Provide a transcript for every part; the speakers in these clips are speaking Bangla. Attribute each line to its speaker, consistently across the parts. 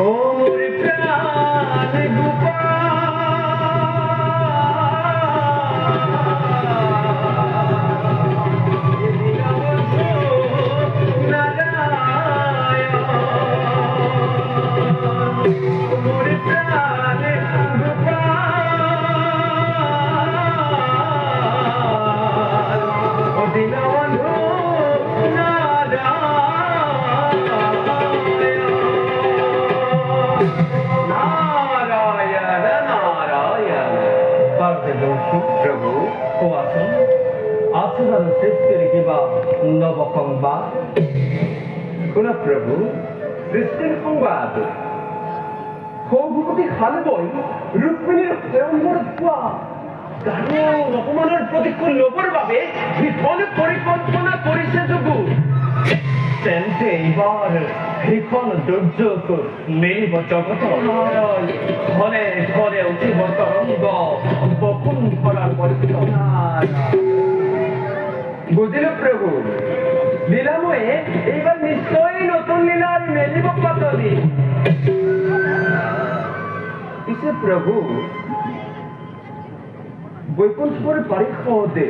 Speaker 1: ও মোর প্রাণ গোপাল
Speaker 2: প্রভু ও আসুন আসুন সৃষ্টির কিবা নব সংবাদ
Speaker 1: শুন প্রভু সৃষ্টির সংবাদ সৌভূপতি খালবই রুক্মিণীর প্রেমর পোৱা গাঢ় অপমানৰ প্ৰতিকূল ল'বৰ বাবে ভীষণ পৰিকল্পনা কৰিছে যোগু
Speaker 2: তেন্তে এইবার ভীষণ দুর্যোগ মেলিব জগত ঘরে ঘরে উঠিব তরঙ্গ বকুল ভরার পরিকল্পনা
Speaker 1: বুঝিল প্রভু লীলাময়ে এইবার নিশ্চয়ই নতুন লীলার মেলিব পাতলি পিছে প্রভু বৈকুণ্ঠপুর পারিষদে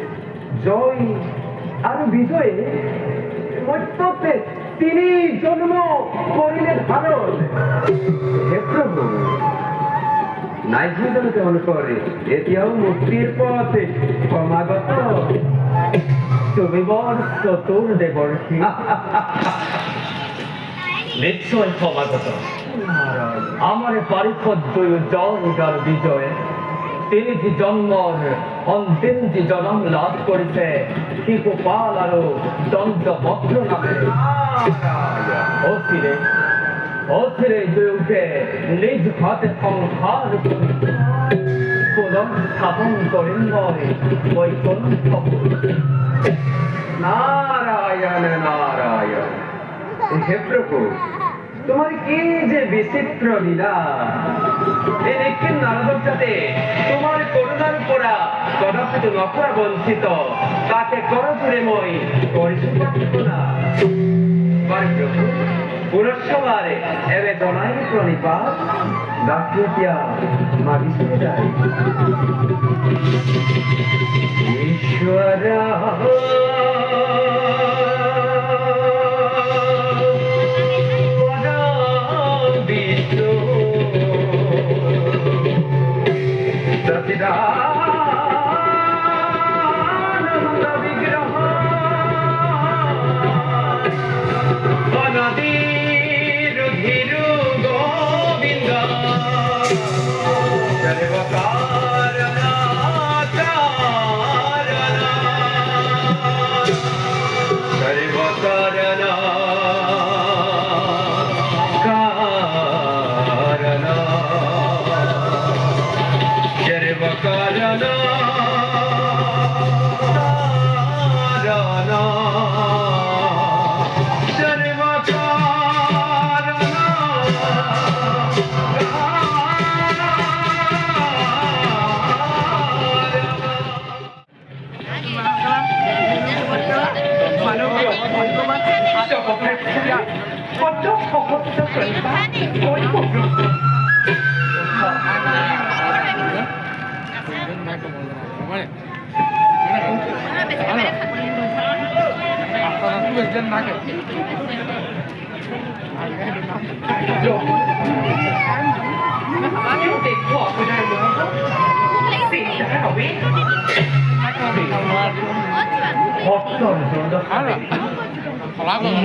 Speaker 1: জয় আর বিজয়ে মধ্যতে তিনি জন্ম করিলে ভারত হে প্রভু নাই যেন তেমন করে এতিয়াও মুক্তির পথে ক্রমাগত
Speaker 2: তুমি বর চতুর দেবর্ষী নিশ্চয় সমাগত আমার পারিষদ জয় বিজয়ে তিনি যে জন্মর অন্তিম যে জন্ম লাভ করেছে কি গোপাল আর দন্তবক্র নামে অস্থিরে দুর্গে নিজ হাতে সংহার করি পুনঃ স্থাপন করেন বলে বৈকুণ্ঠপুর
Speaker 1: নারায়ণ নারায়ণ হে প্রভু তোমার কি যে বিচিত্র লীলা এই নিখিল নারদর সাথে তোমার করুণার পরা কদাচিত নকরা বঞ্চিত তাকে করজুরে মই করিছো প্রার্থনা প্রভু পুরস্কারে এবে জনাই প্রণিপাত ডাকিয়া মাগিছে যাই ঈশ্বরা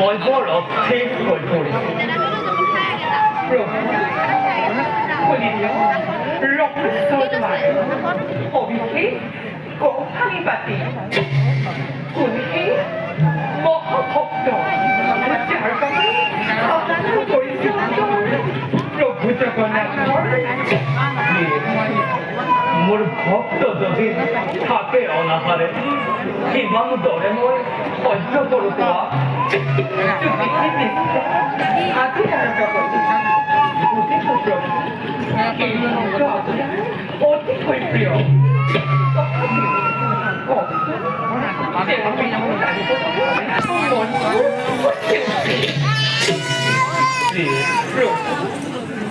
Speaker 2: মই বৰ অস্থিৰ হৈ পৰিছো
Speaker 1: অভিষেক কৌশালী পাতি কোনহে মহাভক্ত যাৰ বাবে কৰিছিল প্ৰভু জগন্নাথৰ
Speaker 2: মোৰ ভক্ত যদি থাকে অনাহারে কিমান দৰে মই সহ্য কৰোঁ কোৱা
Speaker 1: আজি আৰম্ভ কৰিছো অতিকৈ প্ৰিয়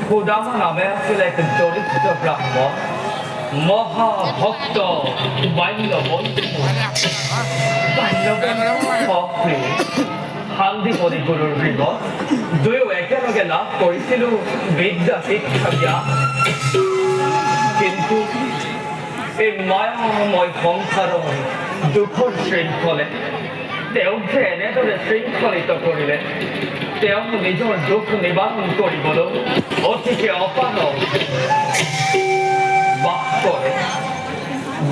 Speaker 2: খোদামা নামে আসলে এক দরিদ্র ব্রাহ্মণ মহাভক্ত শান্তিপদী গুৰুৰ গৃহত দুয়ো একেলগে লাভ কৰিছিলো বিদ্যা শিক্ষা জ্ঞান কিন্তু এই মায়াময় সংসাৰৰ দুখৰ শৃংখলে তেওঁক যে এনেদৰে শৃংখলিত কৰিলে তেওঁ নিজৰ দুখ নিবাৰণ কৰিবলৈ অতিকে অপাৰগ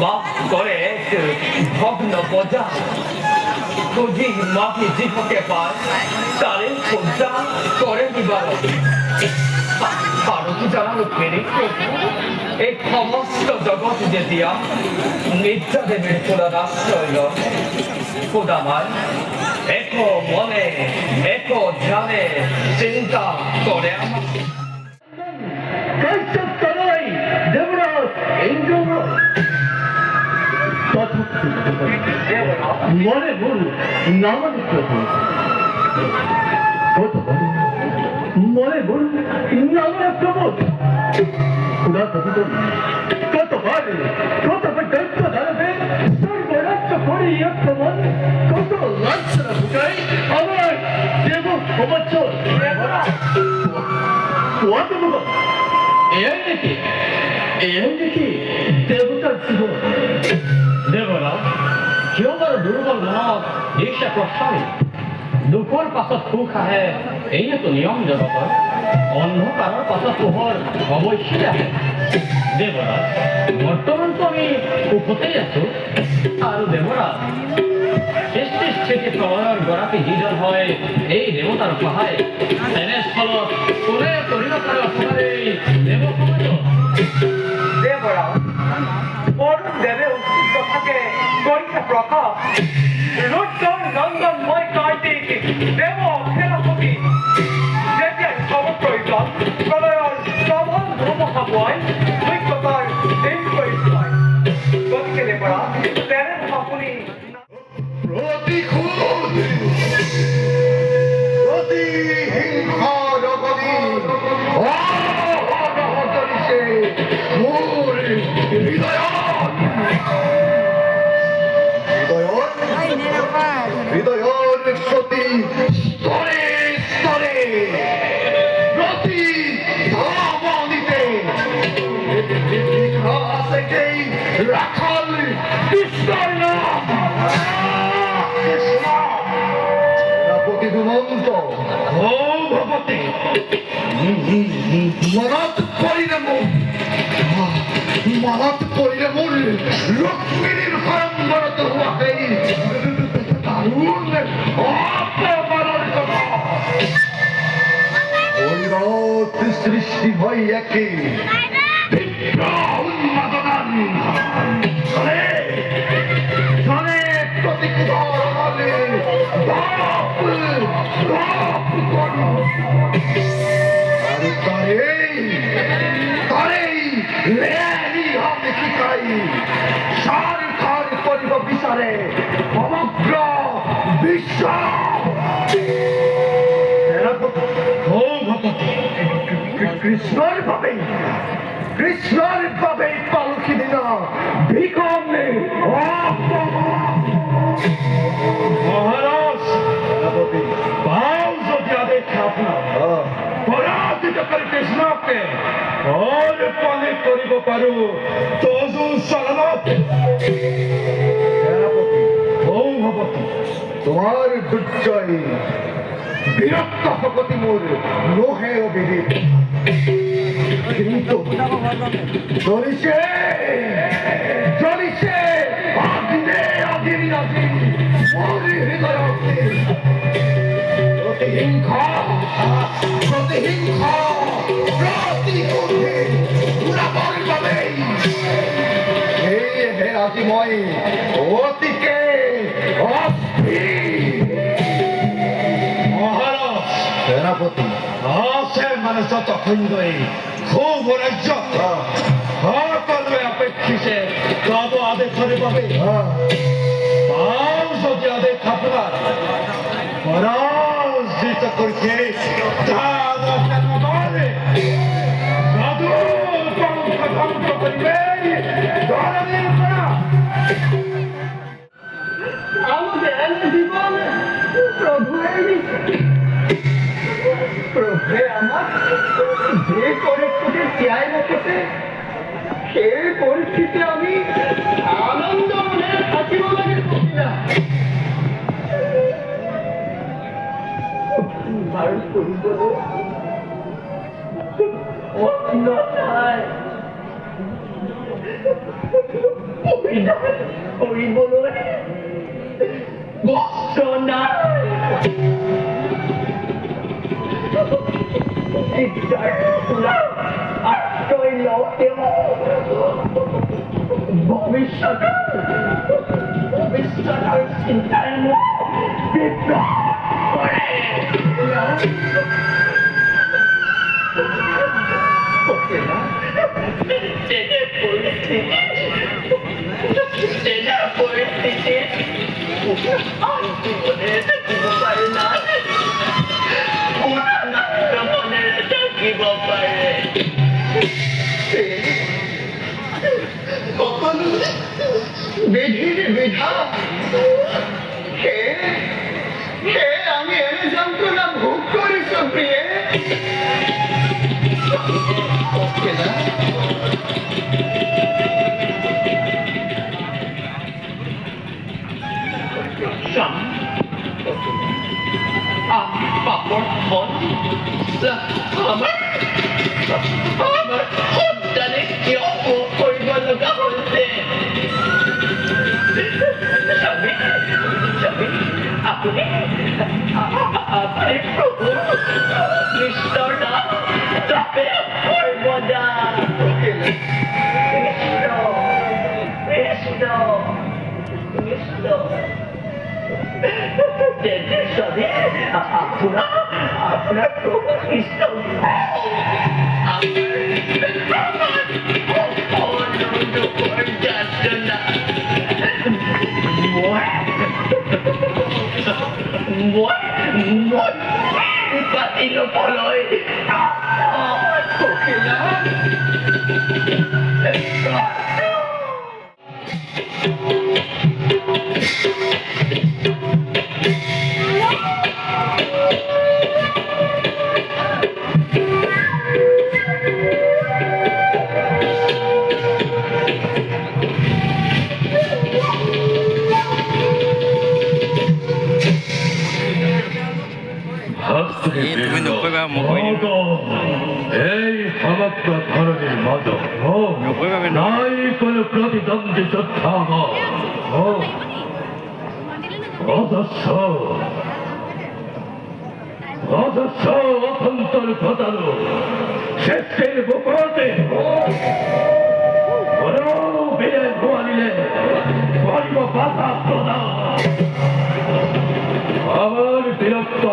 Speaker 2: বাস করে এক ভগ্ন বজা খুঁজি মাটি জীবকে পায় তারে খোঁজা করে নিবারণ কারো কি জানালো ফেরি এই সমস্ত জগৎ যে দিয়া নির্যাদেবের চোলা আশ্রয় খোদামায় এক মনে এক ধ্যানে চিন্তা করে আমার
Speaker 1: মনে ভুল নামানি প্রভু মনে ভুল নামানি প্রভু কতবার দৈত্য দাঁড়াবে সর্বরাজ্য করি আক্রমণ কত লাঞ্ছনা বুঝাই আমার দেব অবচর এই নাকি দেবতার জীবন দেবরা কিয়বাৰ দুৰ্বল মনত দৃশ্য প্ৰস্তাৱী দুখৰ পাছত সুখ আহে এইটো নিয়ম জগতৰ অন্ধকাৰৰ পাছত পোহৰ অৱশ্যেই আহে দেৱৰা বৰ্তমানতো আমি সুখতেই আছো আৰু দেৱৰা সৃষ্টি স্থিতি প্ৰলয়ৰ গৰাকী যিজন হয় এই দেৱতাৰ সহায় তেনেস্থলত কোনে কৰিব পাৰে অসহায় দেৱ সমাজ দেৱৰা অৰুণ দেৱে অস্তিত্ব থাকে গৈছে প্ৰকাশ ৰুদ্ৰৰ নন্দনময় কাৰ্তিক দেৱ সেনাপতি যেতিয়াই খবৰ প্ৰয়োজন প্ৰলয়ৰ প্ৰবল ধুমুহা পোৱাই ঐক্যতাৰ দেশ কৰি থয় গতিকে দেৱৰা তেনে আপুনি
Speaker 3: হৃদয়ের প্রতি স্তরে স্তরে প্রতি ধমনীতে থেকেই রাখাল কৃষ্ণর নাম সেনাপতি দুমন্ত ও ভগবতী মনত করিলে মনত করিলে মূল লক্ষ্মীর পরম্পরত হওয়াকেই সৃষ্টি হয় একে বিচারে সমগ্র বিশ্ব কৃষ্ণর ভাবে পালকি দিন ভিকম
Speaker 1: মহারাজ পাও যদি আদেশ আপনার পরাজিত করে কৃষ্ণকে অর্পণে করিব পারো তজু চলনত ভগবতী
Speaker 3: তোমার দুর্জয় বিরক্ত ভগবতী মোর লোহে অবিদিত কিন্তু চলিছে আদিনে আদিন মোর হৃদয় প্রতিহিংসা প্রতিক্রোধে উড়াবার বাবে হে আজি মই অতিকে
Speaker 1: মহারাজ
Speaker 3: সেনাপতি
Speaker 1: আছে মানে যত সৈন্যই খুব ৰাজ্য সকলোৱে অপেক্ষিছে তব আদেশৰ বাবে পাও যদি আদেশ আপোনাৰ পৰাজিত কৰিছে
Speaker 3: প্রভে আমার যে পরিস্থিতি চেয়ার রেখেছে সেই পরিস্থিতি আমি আনন্দ মনে থাকিব লাগে কহিলা আর করিব অন্যথায় কৰিবলৈ বস্ত্ৰ নাই আশ্ৰয় লওঁ তেওঁ ভৱিষ্যতৰ চিন্তাই মোক বিভ্ৰাট কৰে তেনে পৰিস্থিতি মনে থাকিব পাৰে নাই মনেৰে থাকিব পাৰে সকলো বিধিৰ বিধান সেয়ে আমি এনে যন্ত্ৰণা ভোগ কৰিছো প্ৰিয়ে পাপৰ ফল আমাৰ সন্তানে কিয় কৰিব লগা হৈছে আপুনি প্ৰভু কৃষ্ণৰ নাম তাপে সৰ্বদা কৃষ্ণ আপনার প্রভু কৃষ্ণ পাতিল ফলয়
Speaker 4: তুমি নকৰিবা মই কৈ দিম
Speaker 2: এই সমগ্র ধরনের মাদক
Speaker 4: নকৰিবা
Speaker 2: নাই কোনো প্রতিদ্বন্দ্বী যোদ্ধা অজস্র অজস্র অথন্তর ঘটালো শেষের বুকতে বিলেন গোয়ালিলে গরিব বাধা প্রদান আমার বিরক্ত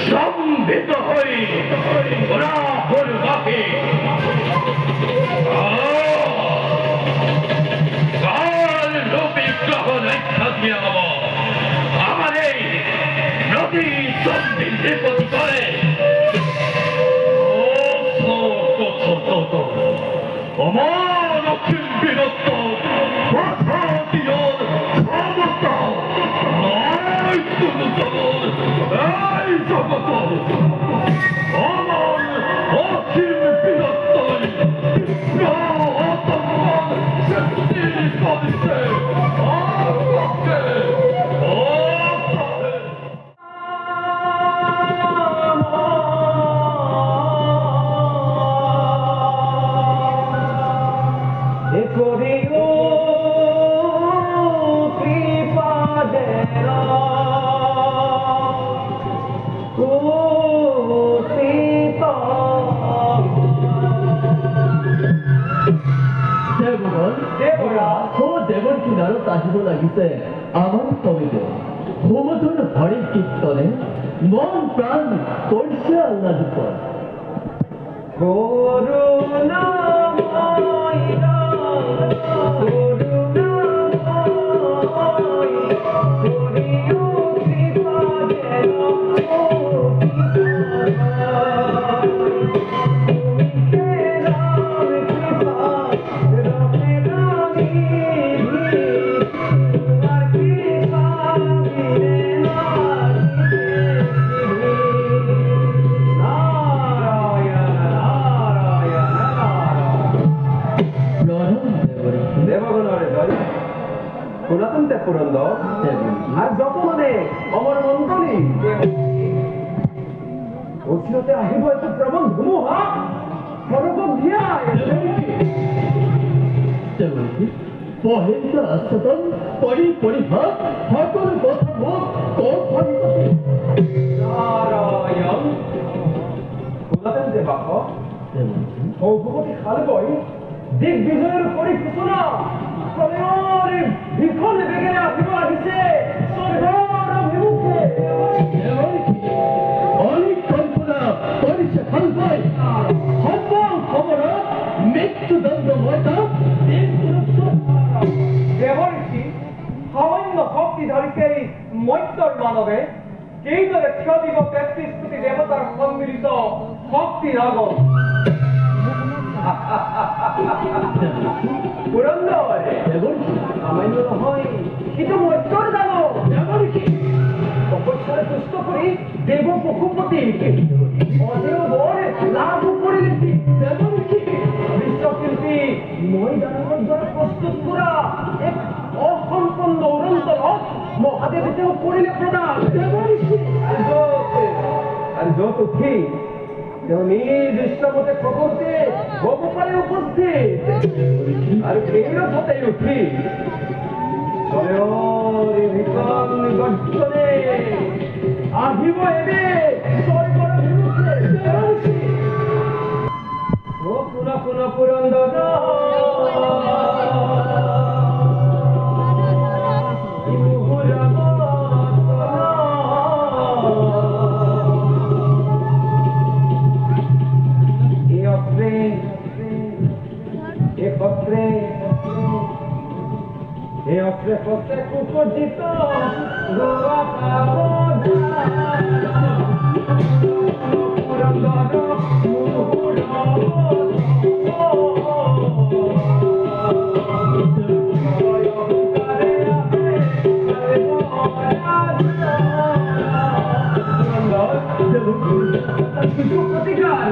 Speaker 2: সম্ভিত হই ওরা হল বাকি কাল রূপী গ্রহ রেখা দিয়ে হব আমার এই নদী সমৃদ্ধি প্রতি করে আমার দক্ষিণ বিরক্ত বাধা দিয়র সমস্ত এই জগত আমার অসীম বীরত্বই অতম্মান শক্তির কবিতে দেৱৰ কিনাৰত আহিব লাগিছে আমাৰ কবিতে সুমধুৰ হৰি কীৰ্তনে মন প্ৰাণ কৰিছে আহ্লাদিত
Speaker 1: তে পুরন্দর আর যত মানে অমর মন্ডলী অচিরতে আহিব এত প্রবল ধুমুহা সর্বধিয়া
Speaker 5: মহেন্দ্র আস্তন পরিভাব সকল কথা মুখ
Speaker 1: নারায়ণ শুনাতেন যে বাক ভগবতী খালবই দিক বিজয়ের পরিসূচনা প্রলয়ের ভীষণ বেগে আহিব লাগিছে স্বর্গৰ অভিমুখে
Speaker 5: অনেক কল্পনা করিছে ফলবই সম্ভব খবর মৃত্যুদণ্ড মতা
Speaker 1: দেৱঋষি সামান্য শক্তিধাৰীকে এই মত্যৰ মানৱে কেইদৰে থিয় দিব ৩৩ কোটি দেৱতাৰ সন্মিলিত শক্তিৰ আগত পুৰন্দৰ সামান্য নহয় কিন্তু মত্যৰ জানো তপস্যাৰে তুষ্ট কৰি দেৱ পশুপতি অজেয় বৰ লাভ কৰিলে বিশ্বশিল্পী মৈদানৰ দ্বাৰা প্ৰস্তুত কৰা এক অসম্পন্ন উড়ন্ত রথ মহাদেব তেওঁ কৰিলে প্ৰদান আর যত উঠি তেওঁ নিজ ইচ্ছামতে প্রকৃতি গোপপালে উপস্থিত আর সেই রথতে উঠি স্বয়ং ভীষণ গর্জনে আহিব এবে স্বর্গৰ অভিমুখে ও পুনঃ পুনঃ পুরন্দর অস্ত্রে পত্রে কুপজিত প্রতিকার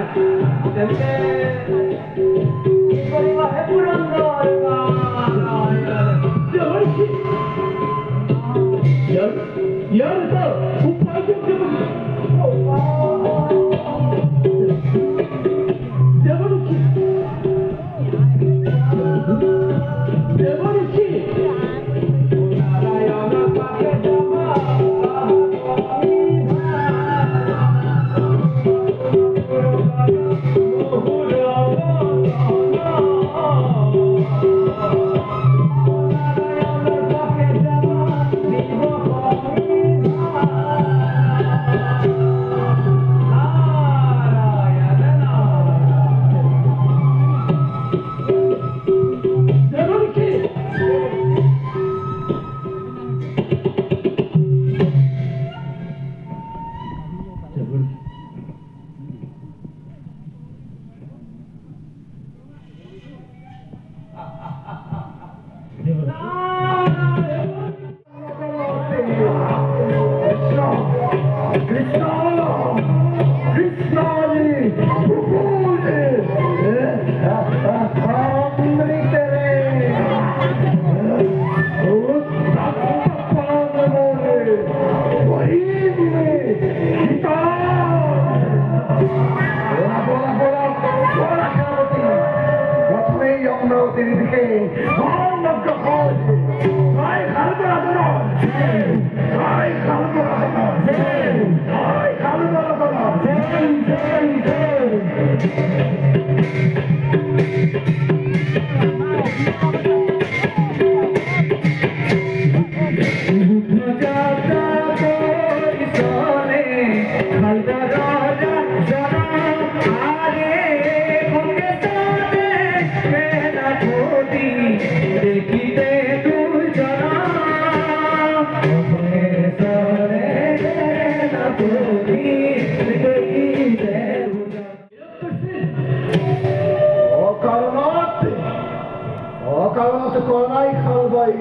Speaker 3: অকারণত করোনাই খালবাই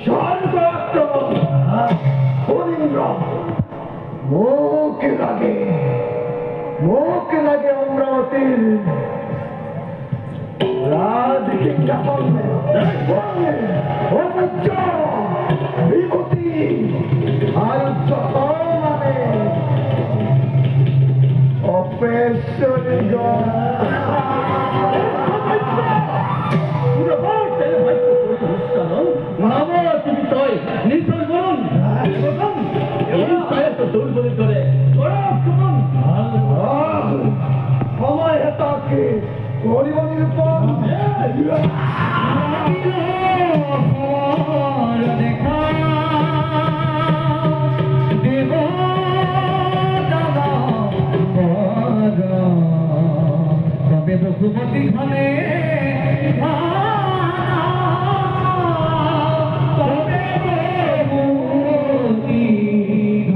Speaker 3: সর্বাত্ম হরিন্দ্র মুখ লাগে অমরাবতীর রাজকে জ্ঞাপন ও বিভূতি আর যত মানে অপেশ্বরী সময় হেতাকে গরিবনির উপর
Speaker 5: তবে বসুমতী খানে তবে বসুমতী ঘরে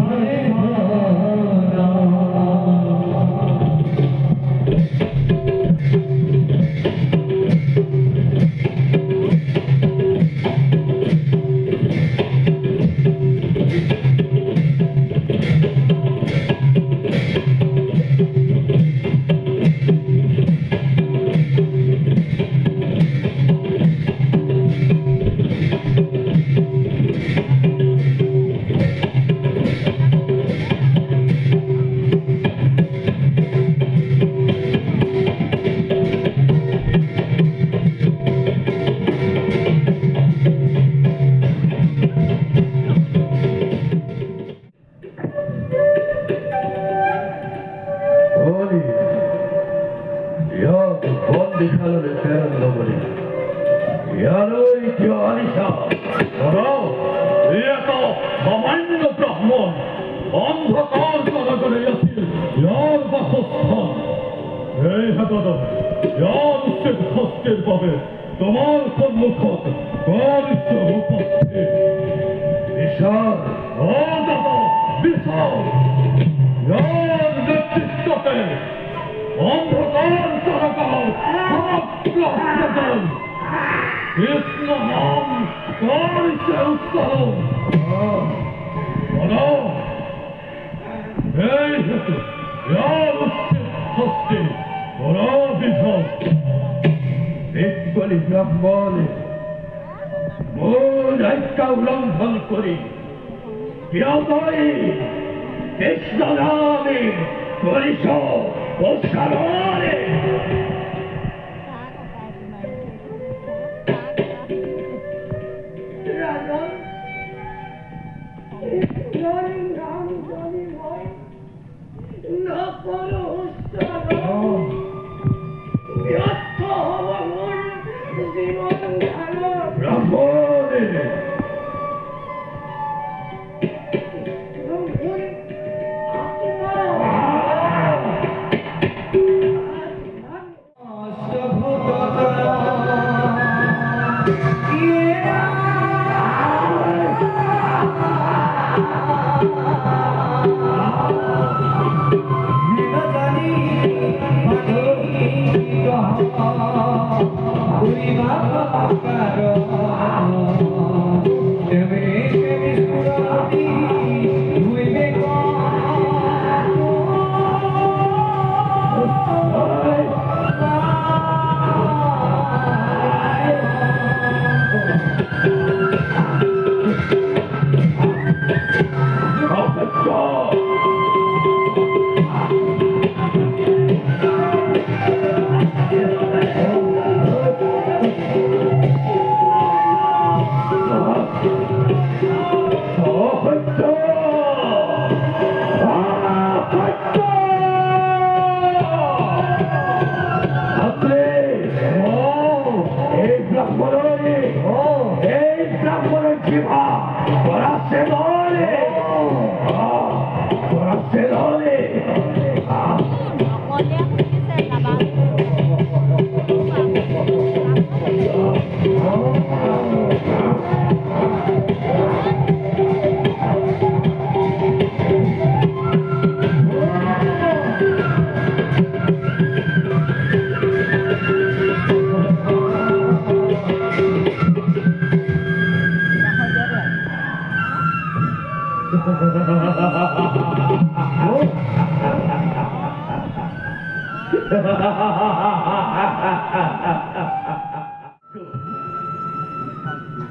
Speaker 2: Oli, jag bondikallade Färnlåri. Jag röj till Alisa. Vadå? Eta, সামান্য ব্রাহ্মণ অন্ধকার কারাগারে আছিল ইয়ার বাসস্থান। এই হেদাদত ইয়ার উচ্ছেদ হস্তের পাবে তোমার সম্মুখত কারিষ্য উপস্থিত। বিশাল ও দাদা বিশাল ইয়ার নেতৃত্বতে অন্ধকার কারাগার সমগ্র হৃদয় কৃষ্ণ নাম কারিষ্য উচ্চারণ। বলো এই হেতু ইয়ার উচ্ছেদ হস্তে বড় বিধব বলি ব্রাহ্মণে মূল আজ্ঞা উল্লঙ্ঘন করি বিয়াদয় কৃষ্ণ নামে করিস ও সারণে ব্রাহ্মণে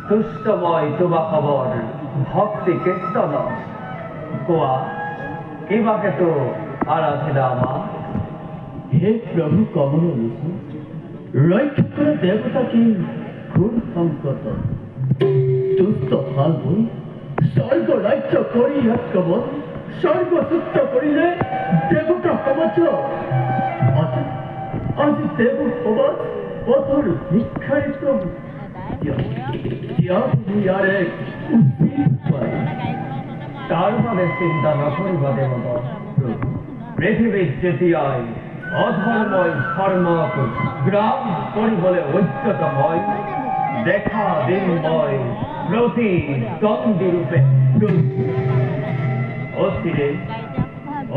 Speaker 1: দুষ্টময় তোমা খবর ভক্তি কীর্তন কোয়া কিবাকে তো আরাধনা মা
Speaker 5: हे प्रभु कमल रैक्षकर देवता की घोर संकट दुष्ट हाल हई स्वर्ग राज्य करी कमल स्वर्ग सुप्त करिले देवता समाज आज देव समाज पथर निक्षारित यार एक उचित पाई
Speaker 1: তার মানে চিন্তা না করিবা দেবতা পৃথিবীর যেতিয়াই অধর্ময় ধর্মক গ্রাম পরিবলে ঐক্যতময় দেখা দিনময় প্রতি দ্বন্দ্বী রূপে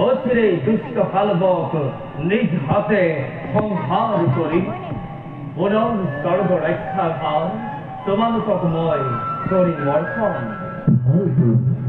Speaker 1: অস্থিরে দুষ্ট কালবক নিজ হাতে সংহার করি পুনঃ স্বর্গ রক্ষা ভার তোমার তকময় করি মর্থন
Speaker 5: भाव